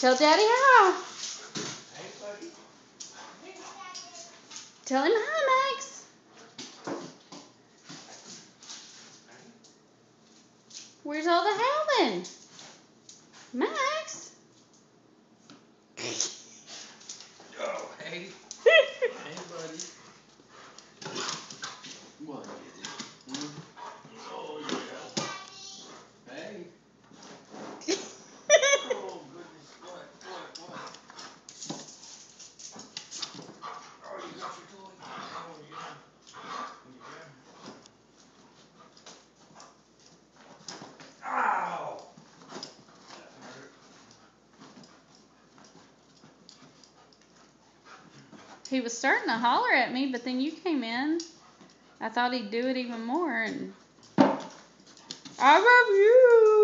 Tell Daddy hi. Hey, buddy. Tell him hi, Max. Where's all the howling? Max? Oh, hey. Hey, buddy. What is it? Oh, yeah. Hey. Oh, goodness. What? Oh, you got your toy? Oh, yeah. Ow! That hurt. He was starting to holler at me, but then you came in. I thought he'd do it even more, and I love you.